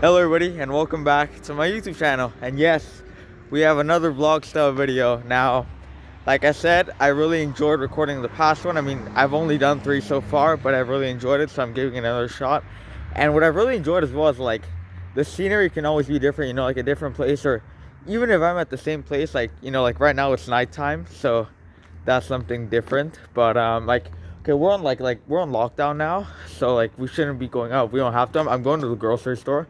Hello everybody and welcome back to my YouTube channel. And yes, we have another vlog style video. Now, like I said, I really enjoyed recording the past one. I mean, I've only done 3 so far, but I've really enjoyed it, so I'm giving it another shot. And what I've really enjoyed as well is like the scenery can always be different, you know, like a different place, or even if I'm at the same place, like, you know, like right now it's nighttime, so that's something different. But like, okay, we're on we're on lockdown now, so like we shouldn't be going out. We don't have to. I'm going to the grocery store.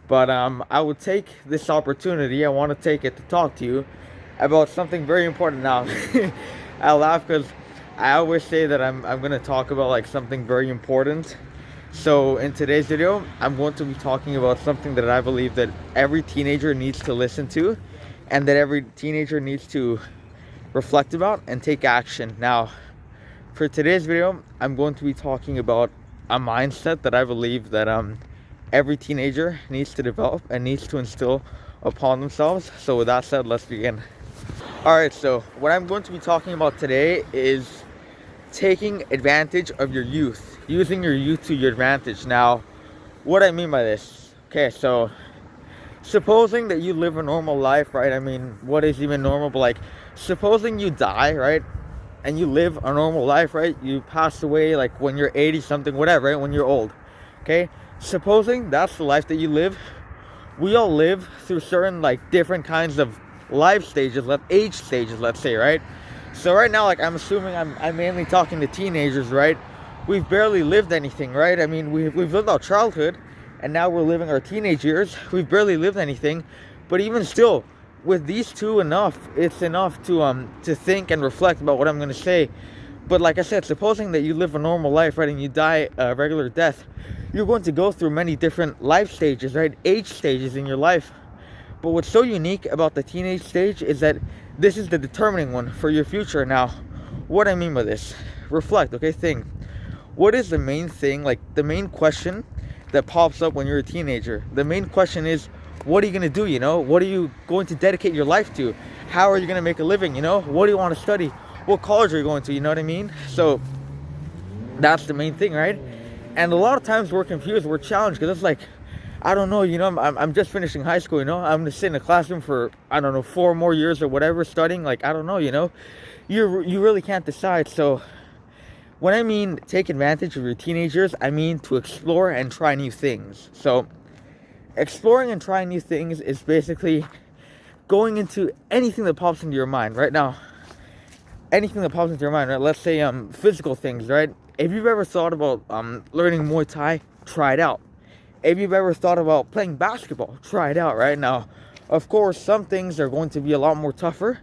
But I would take this opportunity, I want to take it to talk to you about something very important now. I laugh because I always say that I'm going to talk about like something very important. So in today's video, I'm going to be talking about something that I believe that every teenager needs to listen to, and that every teenager needs to reflect about and take action. Now, for today's video, I'm going to be talking about a mindset that I believe that every teenager needs to develop and needs to instill upon themselves. So with that said, let's begin. Alright, so what I'm going to be talking about today is taking advantage of your youth, using your youth to your advantage. Now, what I mean by this, okay, so supposing that you live a normal life, right? I mean, what is even normal? But like, supposing you die, right? And you live a normal life, right? You pass away like when you're 80 something, whatever, right? When you're old, okay? Supposing that's the life that you live, we all live through certain like different kinds of life stages, age stages, let's say, right? So right now, like I'm assuming I'm mainly talking to teenagers, right? We've barely lived anything, right? I mean, we've lived our childhood, and now we're living our teenage years. We've barely lived anything, but even still, with these two, it's enough to think and reflect about what I'm going to say. But like I said, supposing that you live a normal life, right, and you die a regular death, you're going to go through many different life stages, right, age stages in your life. But what's so unique about the teenage stage is that this is the determining one for your future. Now, what I mean by this, reflect, okay, think. What is the main thing, like the main question that pops up when you're a teenager? The main question is, what are you going to do, you know? What are you going to dedicate your life to? How are you going to make a living, you know? What do you want to study? What college are you going to, you know what I mean? So that's the main thing, right? And a lot of times we're confused, we're challenged, because it's like, I don't know, you know, I'm just finishing high school, you know, I'm going to sit in a classroom for, I don't know, 4 more years or whatever, studying, like, I don't know, you know, you really can't decide. So when I mean take advantage of your teenagers, I mean to explore and try new things. So exploring and trying new things is basically going into anything that pops into your mind right now. Anything that pops into your mind, right? Let's say physical things, right? If you've ever thought about learning Muay Thai, try it out. If you've ever thought about playing basketball, try it out. Right now, of course, some things are going to be a lot more tougher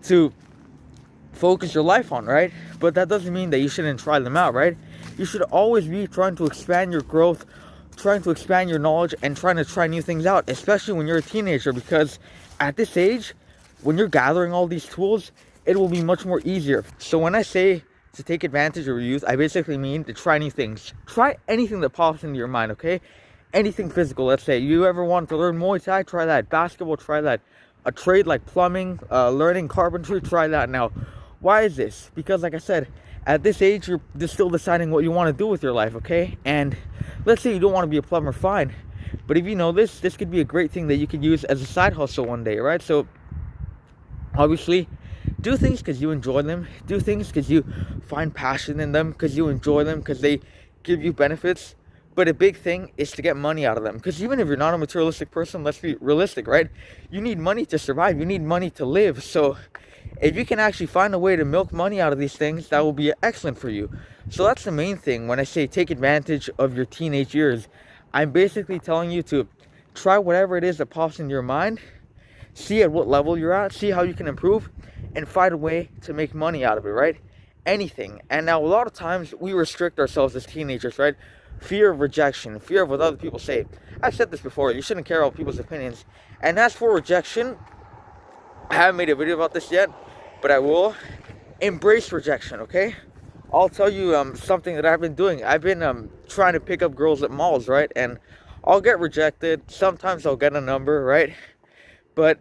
to focus your life on, right? But that doesn't mean that you shouldn't try them out, right? You should always be trying to expand your growth, trying to expand your knowledge, and trying to try new things out, especially when you're a teenager, because at this age, when you're gathering all these tools, it will be much more easier. So when I say to take advantage of your youth, I basically mean to try new things. Try anything that pops into your mind, okay? Anything physical, let's say. You ever want to learn Muay Thai? Try that. Basketball, try that. A trade like plumbing, learning carpentry, try that. Now, why is this? Because like I said, at this age, you're just still deciding what you want to do with your life, okay? And let's say you don't want to be a plumber, fine. But if you know this could be a great thing that you could use as a side hustle one day, right? So, obviously, do things because you enjoy them. Do things because you find passion in them, because you enjoy them, because they give you benefits. But a big thing is to get money out of them. Because even if you're not a materialistic person, let's be realistic, right? You need money to survive. You need money to live. So if you can actually find a way to milk money out of these things, that will be excellent for you. So that's the main thing. When I say take advantage of your teenage years, I'm basically telling you to try whatever it is that pops into your mind. See at what level you're at. See how you can improve. And find a way to make money out of it, right? Anything. And now a lot of times we restrict ourselves as teenagers, right? Fear of rejection, fear of what other people say. I've said this before, you shouldn't care about people's opinions. And as for rejection, I haven't made a video about this yet, but I will. Embrace rejection, okay? I'll tell you something that I've been doing. I've been trying to pick up girls at malls, right? And I'll get rejected. Sometimes I'll get a number, right? But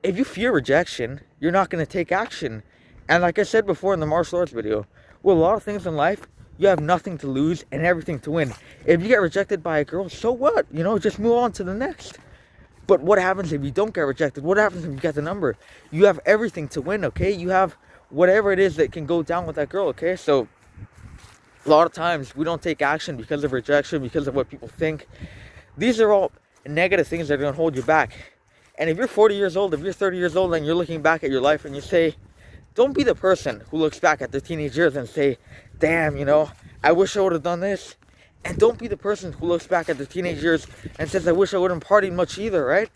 if you fear rejection, you're not going to take action. And like I said before in the martial arts video, with a lot of things in life, You have nothing to lose and everything to win. If you get rejected by a girl, so what? You know, just move on to the next. But what happens if you don't get rejected? What happens if you get the number? You have everything to win, okay? You have whatever it is that can go down with that girl, okay? So a lot of times we don't take action because of rejection, because of what people think. These are all negative things that are going to hold you back. And if you're 40 years old, if you're 30 years old and you're looking back at your life and you say, don't be the person who looks back at their teenage years and say, damn, you know, I wish I would have done this. And don't be the person who looks back at their teenage years and says, I wish I wouldn't partied much either, right?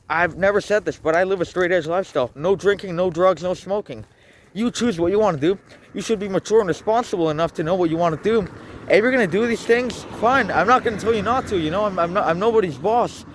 I've never said this, but I live a straight edge lifestyle. No drinking, no drugs, no smoking. You choose what you want to do. You should be mature and responsible enough to know what you want to do. If you're going to do these things, fine. I'm not going to tell you not to, you know. I'm nobody's boss.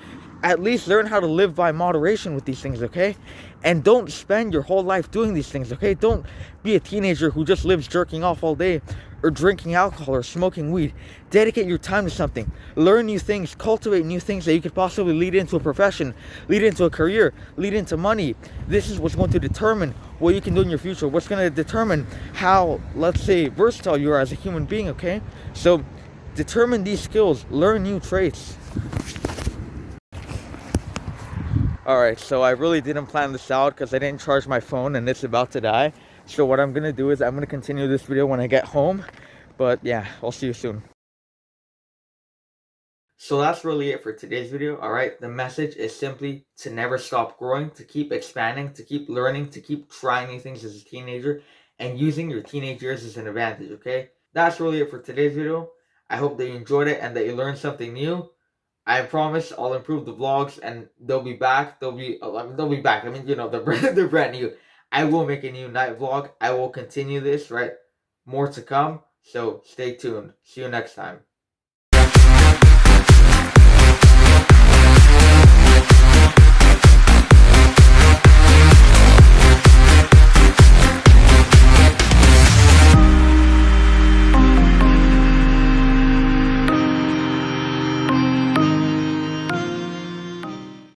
At least learn how to live by moderation with these things, okay? And don't spend your whole life doing these things, okay? Don't be a teenager who just lives jerking off all day or drinking alcohol or smoking weed. Dedicate your time to something. Learn new things. Cultivate new things that you could possibly lead into a profession, lead into a career, lead into money. This is what's going to determine what you can do in your future. What's going to determine how, let's say, versatile you are as a human being, okay? So determine these skills. Learn new traits. Alright, so I really didn't plan this out because I didn't charge my phone and it's about to die. So what I'm going to do is I'm going to continue this video when I get home. But yeah, I'll see you soon. So that's really it for today's video, alright? The message is simply to never stop growing, to keep expanding, to keep learning, to keep trying new things as a teenager, and using your teenage years as an advantage, okay? That's really it for today's video. I hope that you enjoyed it and that you learned something new. I promise I'll improve the vlogs and they'll be back. They'll be back. I mean, you know, they're brand new. I will make a new night vlog. I will continue this, right? More to come. So stay tuned. See you next time.